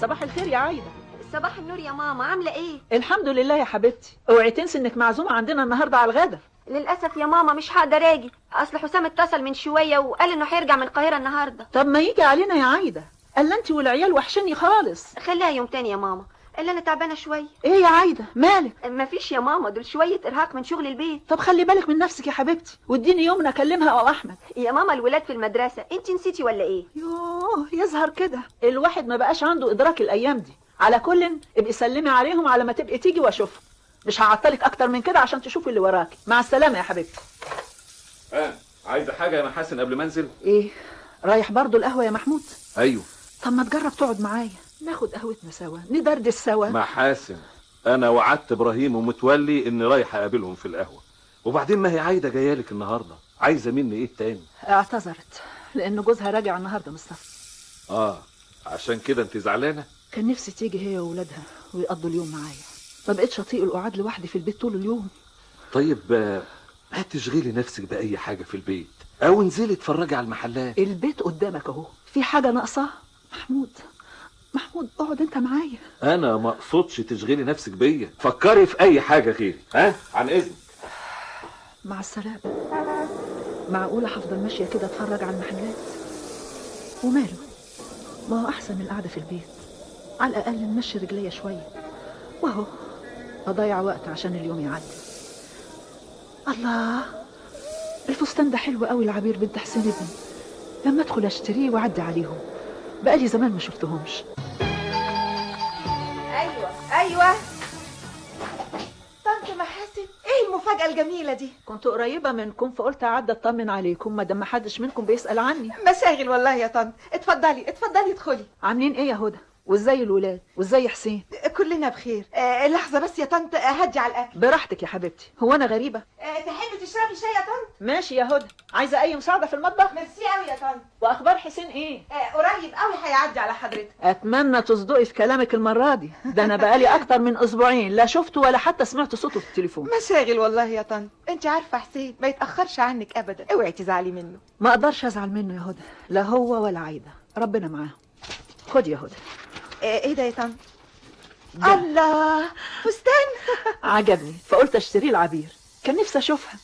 صباح الخير يا عايده. صباح النور يا ماما، عامله ايه؟ الحمد لله يا حبيبتي. اوعي تنسي انك معزومه عندنا النهارده على الغدا. للاسف يا ماما مش هقدر اجي، اصل حسام اتصل من شويه وقال انه هيرجع من القاهره النهارده. طب ما يجي علينا يا عايده، الا انت والعيال وحشني خالص. خليها يوم تاني يا ماما، الا انا تعبانه شويه. ايه يا عايده مالك؟ مفيش يا ماما، دول شويه ارهاق من شغل البيت. طب خلي بالك من نفسك يا حبيبتي، واديني يوم اكلمها او احمد. يا ماما الولاد في المدرسه، انت نسيتي ولا ايه؟ يوه يظهر كده الواحد ما بقاش عنده ادراك الايام دي. على كل ابقي سلمي عليهم على ما تبقي تيجي واشوفهم. مش هعطلك اكتر من كده عشان تشوفي اللي وراكي. مع السلامه يا حبيبتي. عايزه حاجه يا محاسن قبل ما انزل؟ ايه رايح برضو القهوه يا محمود؟ ايوه. طب ما تجرب تقعد معايا، ناخد قهوتنا سوا، ندردش سوا. محاسن انا وعدت ابراهيم ومتولي اني رايح اقابلهم في القهوه، وبعدين ما هي عايده جايه لك النهارده، عايزه مني ايه تاني؟ اعتذرت لان جوزها راجع النهارده من السفر. عشان كده انت زعلانه؟ كان نفسي تيجي هي واولادها ويقضوا اليوم معايا، ما بقتش اطيق القعاد لوحدي في البيت طول اليوم. طيب ما تشغلي نفسك باي حاجه في البيت، او انزلي اتفرجي على المحلات. البيت قدامك اهو، في حاجه ناقصاه؟ محمود اقعد انت معايا. انا ما اقصدش تشغلي نفسك بيا، فكري في اي حاجه غيري. عن اذنك. مع السلامه. معقوله هفضل ماشيه كده اتفرج على المحلات؟ وماله، ما هو احسن من القعده في البيت، على الاقل نمشي رجليا شويه، واهو اضيع وقت عشان اليوم يعدي. الله، الفستان ده حلو قوي العبير بنت حسين ابني، لما ادخل اشتريه واعدي عليهم، بقالي زمان ما شفتهمش. ايوه طنط محاسن، ايه المفاجأة الجميلة دي؟ كنت قريبة منكم فقلت اعدي اطمن عليكم ما دام ما حدش منكم بيسأل عني. مشاغل والله يا طنط. اتفضلي ادخلي. عاملين ايه يا هدى؟ وازاي الولاد؟ وازاي حسين؟ كلنا بخير. لحظة بس يا طنط، هدي على الاكل. براحتك يا حبيبتي، هو انا غريبة؟ تحبي تشربي شاي يا طنط؟ ماشي يا هدى. عايزة اي مساعدة في المطبخ؟ ميرسي قوي يا طنط. واخبار حسين ايه؟ قريب قوي هيعدي على حضرتك. اتمنى تصدقي في كلامك المرة دي، ده انا بقالي اكتر من اسبوعين لا شفته ولا حتى سمعت صوته في التليفون. مشاغل والله يا طنط، انت عارفة حسين ما يتأخرش عنك ابدا، اوعي تزعلي منه. ما اقدرش ازعل منه يا هدى، لا هو ولا عايدة، ربنا معاهم. خد يا هدى. ايه ده يا طنط؟ الله، فستان عجبني فقلت اشتريه العبير، كان نفسي اشوفها.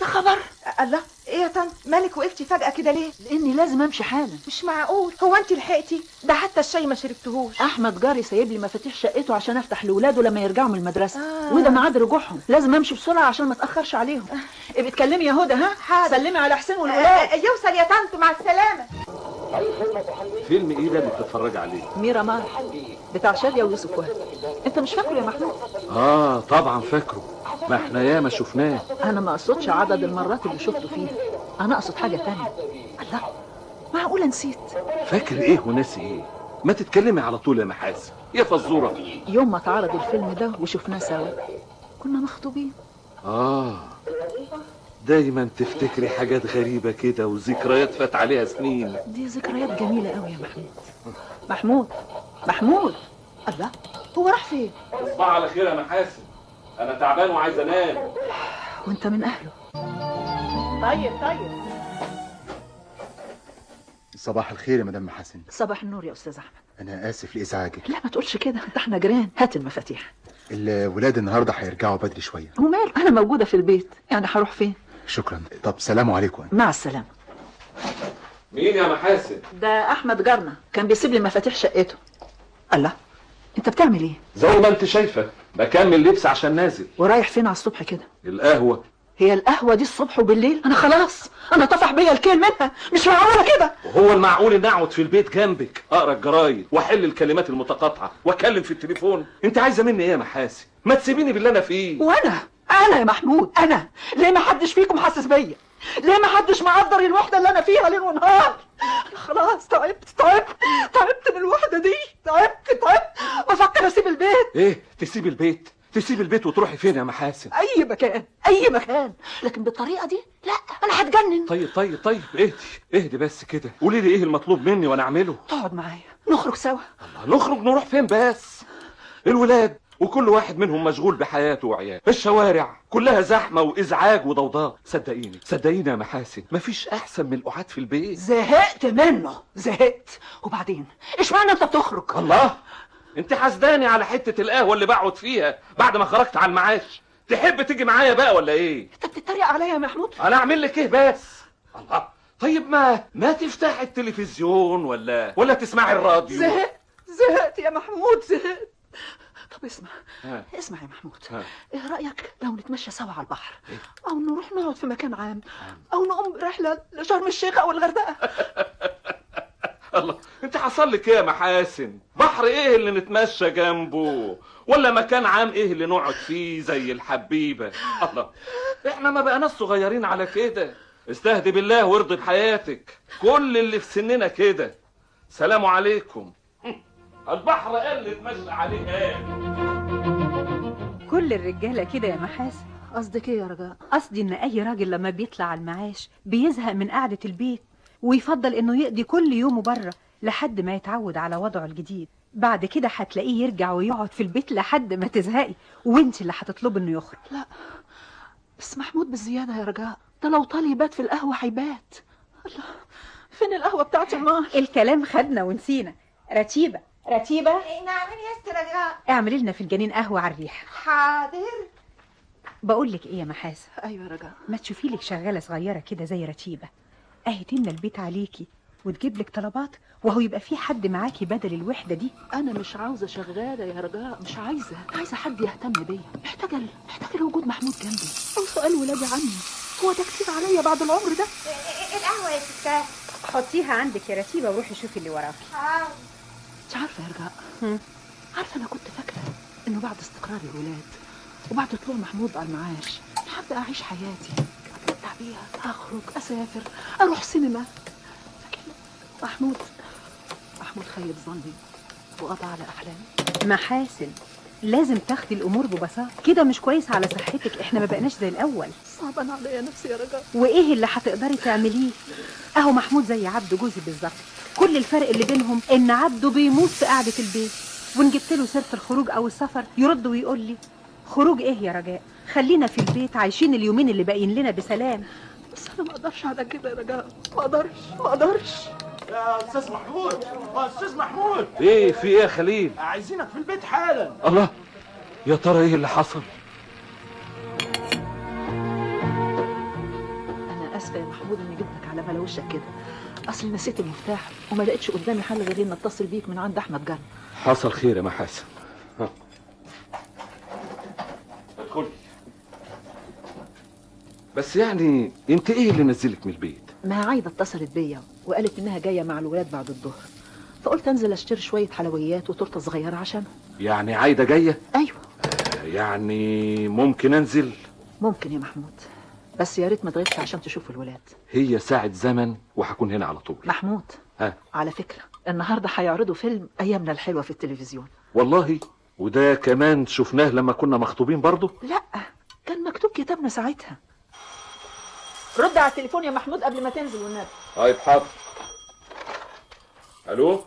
يا خبر، الله، ايه يا طنط مالك وقفتي فجأة كده ليه؟ لاني لازم امشي حالا. مش معقول، هو انت لحقتي؟ ده حتى الشاي ما شربتهوش. احمد جاري سايب لي مفاتيح شقته عشان افتح لاولاده لما يرجعوا من المدرسه. وده ميعاد رجوعهم، لازم امشي بسرعه عشان ما اتاخرش عليهم. ابقي اتكلمي يا هدى. حاضر. سلمي على حسين والولاد. يوصل يا طنط، مع السلامه. فيلم ايه ده اللي بتتفرج عليه؟ ميرا مار بتاع شادية ويوسف وهبي. انت مش فاكره يا محمود؟ طبعا فاكره، ما احنا ياما شفناه. انا ما اقصدش عدد المرات اللي شفته فيه، انا اقصد حاجه تانية. الله، معقوله نسيت؟ فاكر ايه وناسي ايه؟ ما تتكلمي على طول يا محاسن يا فزوره. يوم ما اتعرض الفيلم ده وشفناه سوا كنا مخطوبين. دايما تفتكري حاجات غريبة كده وذكريات فات عليها سنين. دي ذكريات جميلة قوي يا محمود. الله، هو راح فين؟ تصبح على خير يا محاسن، انا تعبان وعايز انام. وانت من اهله. طيب. صباح الخير يا مدام محاسن. صباح النور يا استاذ احمد. انا اسف لازعاجك. لا ما تقولش كده، ده احنا جيران. هات المفاتيح. الولاد النهارده هيرجعوا بدري شويه. وماله، انا موجوده في البيت، يعني هروح فين؟ شكرا. طب سلام عليكم. مع السلامه. مين يا محاسن؟ ده احمد جارنا، كان بيسيب لي مفاتيح شقته. الله، انت بتعمل ايه؟ زي ما انت شايفه بكمل لبس عشان نازل. ورايح فين على الصبح كده؟ القهوه. هي القهوه دي الصبح وبالليل؟ انا خلاص، انا طفح بيا الكيل منها، مش معقوله كده. وهو المعقول ان اقعد في البيت جنبك اقرا الجرايد واحل الكلمات المتقاطعه واكلم في التليفون؟ انت عايزه مني ايه يا محاسن؟ ما تسيبيني باللي انا فيه. وانا يا محمود، انا ليه ما حدش فيكم حاسس بيا؟ ليه ما حدش مقدر الوحده اللي انا فيها ليل ونهار؟ انا خلاص تعبت من الوحده دي، تعبت بفكر اسيب البيت. ايه تسيب البيت وتروحي فين يا محاسن؟ اي مكان، لكن بالطريقه دي لا، انا هتجنن. طيب اهدي بس كده، قولي لي ايه المطلوب مني وانا اعمله. تقعد معايا، نخرج سوا. الله، نخرج نروح فين بس؟ الولاد وكل واحد منهم مشغول بحياته وعياله. الشوارع كلها زحمة وإزعاج وضوضاء. صدقيني يا محاسن، مفيش أحسن من القعاد في البيت. زهقت منه، زهقت. وبعدين اشمعنى انت بتخرج؟ الله، انت حسداني على حتة القهوة اللي بقعد فيها بعد ما خرجت على المعاش. تحب تيجي معايا بقى ولا ايه؟ انت بتتريق عليا يا محمود؟ انا اعمل لك ايه بس؟ الله، طيب ما تفتح التلفزيون ولا تسمعي الراديو؟ زهقت يا محمود، زهقت. طب اسمع يا محمود، ايه رأيك لو نتمشى سوا على البحر، او نروح نقعد في مكان عام، او نقوم رحلة لشرم الشيخ او الغردقة؟ الله، انت حصل لك ايه يا محاسن؟ بحر ايه اللي نتمشى جنبه؟ ولا مكان عام ايه اللي نقعد فيه زي الحبيبة؟ الله، احنا ما بقناش صغيرين على كده. استهدي بالله وارضي بحياتك. كل اللي في سننا كده. سلام عليكم. البحر قال نتمشى عليه. كل الرجاله كده يا محاسن. قصدك ايه يا رجاء؟ قصدي ان اي راجل لما بيطلع على المعاش بيزهق من قعده البيت، ويفضل انه يقضي كل يومه بره لحد ما يتعود على وضعه الجديد. بعد كده هتلاقيه يرجع ويقعد في البيت لحد ما تزهقي، وانت اللي هتطلبي انه يخرج. لا بس محمود بالزياده يا رجاء، ده لو طال يبات في القهوه هيبات. الله، فين القهوه بتاعت النار؟ الكلام خدنا ونسينا. رتيبه نعمل يا ست رجاء؟ اعملي لنا فنجانين قهوه على الريح. حاضر. بقول لك ايه يا محاسن، ايوه يا رجاء. ما تشوفي لك شغاله صغيره كده زي رتيبه، اهي تملى البيت عليكي وتجيب لك طلبات، وهو يبقى في حد معاكي بدل الوحده دي. انا مش عاوزه شغاله يا رجاء، مش عايزه حد يهتم بيا. محتاجه لوجود محمود جنبي، او سؤال ولادي عني. هو ده كتير عليا بعد العمر ده؟ القهوة يا ستات. حطيها عندك يا رتيبه وروحي شوفي اللي وراكي. مش عارفه يا رجاء، عارفه انا كنت فاكره انه بعد استقرار الولاد وبعد طلوع محمود على المعاش هبدا اعيش حياتي، اتمتع بيها، اخرج، اسافر، اروح سينما. لكن محمود خيب ظني وقضى على احلامي. محاسن، لازم تاخدي الامور ببساطه كده، مش كويس على صحتك. احنا ما بقناش زي الاول. صعبان عليا نفسي يا رجاء. وايه اللي هتقدري تعمليه؟ اهو محمود زي عبده جوزي بالظبط. كل الفرق اللي بينهم ان عبده بيموت في قعده البيت، وان جبت له سيره الخروج او السفر يرد ويقول لي خروج ايه يا رجاء، خلينا في البيت عايشين اليومين اللي باقيين لنا بسلام. بس انا ما اقدرش على كده يا رجاء، ما اقدرش. يا استاذ محمود، استاذ محمود، ايه في ايه يا خليل؟ عايزينك في البيت حالا. الله، يا ترى ايه اللي حصل؟ انا اسفه يا محمود اني جبتك على ملا وشك كده، اصل نسيت المفتاح وما لقيتش قدامي حل غير اني اتصل بيك من عند احمد جن. حصل خير يا محاسن. ادخلي. بس يعني انت ايه اللي نزلك من البيت؟ ما عايده اتصلت بيا وقالت انها جايه مع الولاد بعد الظهر، فقلت انزل اشتري شويه حلويات وتورته صغيره عشانهم. يعني عايده جايه؟ ايوه. يعني ممكن انزل؟ ممكن يا محمود، بس يا ريت ما تغيبش عشان تشوف الولاد. هي ساعه زمن وهكون هنا على طول. محمود، على فكره النهارده هيعرضوا فيلم ايامنا الحلوه في التلفزيون. والله؟ وده كمان شفناه لما كنا مخطوبين برضه؟ لا، كان مكتوب كتابنا ساعتها. رد على التليفون يا محمود قبل ما تنزل والنبي. طيب حاضر. الو.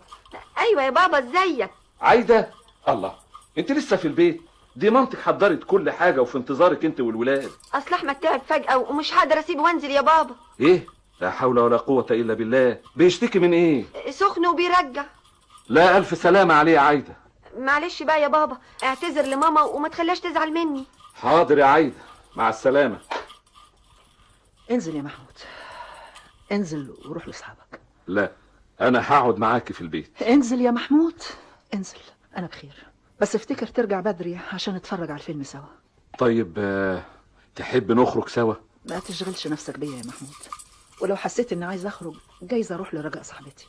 ايوه يا بابا، ازيك؟ عايده؟ الله، انت لسه في البيت؟ دي مامتك حضرت كل حاجه وفي انتظارك انت والولاد. اصل احمد تعب فجأة ومش هقدر اسيبه وانزل يا بابا. ايه؟ لا حول ولا قوه الا بالله. بيشتكي من ايه؟ سخن وبيرجع. لا الف سلامه عليه يا عايده. معلش بقى يا بابا، اعتذر لماما وما تخليهاش تزعل مني. حاضر يا عايده، مع السلامه. انزل يا محمود، انزل وروح لاصحابك. لا، انا هقعد معاكي في البيت. انزل يا محمود، انزل، انا بخير، بس افتكر ترجع بدري عشان نتفرج على الفيلم سوا. طيب تحب نخرج سوا؟ ما تشغلش نفسك بيا يا محمود، ولو حسيت اني عايز اخرج جايز اروح لرجاء صاحبتي.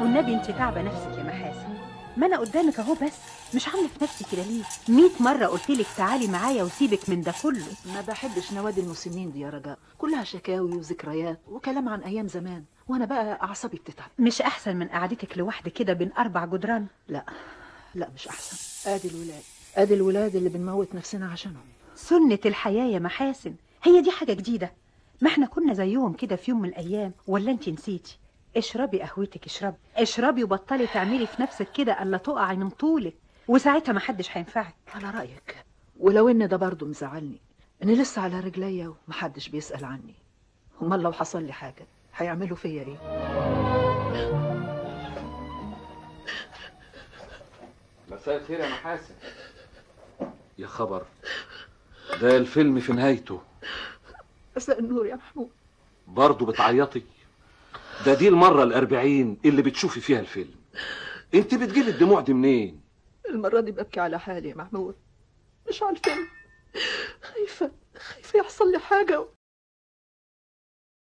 والنبي انت تعبه نفسك يا محاسن، ما انا قدامك اهو، بس مش عامله في نفسي كده ليه؟ 100 مره قلت لك تعالي معايا وسيبك من ده كله. ما بحبش نوادي المسنين دي يا رجاء، كلها شكاوي وذكريات وكلام عن ايام زمان، وانا بقى اعصابي بتتعب. مش احسن من قعدتك لوحدك كده بين 4 جدران؟ لا مش احسن. ادي الولاد اللي بنموت نفسنا عشانهم. سنه الحياه يا محاسن، هي دي حاجه جديده؟ ما احنا كنا زيهم كده في يوم من الايام، ولا انت نسيتي؟ اشربي قهوتك، اشربي وبطلي تعملي في نفسك كده الا تقعي من طولك. وساعتها ما حدش هينفعك. على رأيك، ولو ان ده برضه مزعلني اني لسه على رجليا ومحدش بيسأل عني. امال لو حصل لي حاجة هيعملوا فيا ايه؟ مساء الخير يا محاسن. يا خبر، ده الفيلم في نهايته. مساء النور يا محمود. برضه بتعيطي؟ ده دي المرة ال40 اللي بتشوفي فيها الفيلم. انت بتجيبي الدموع دي منين؟ المرة دي ببكي على حالي يا محمود، مش على الفيلم. خايفة يحصل لي حاجة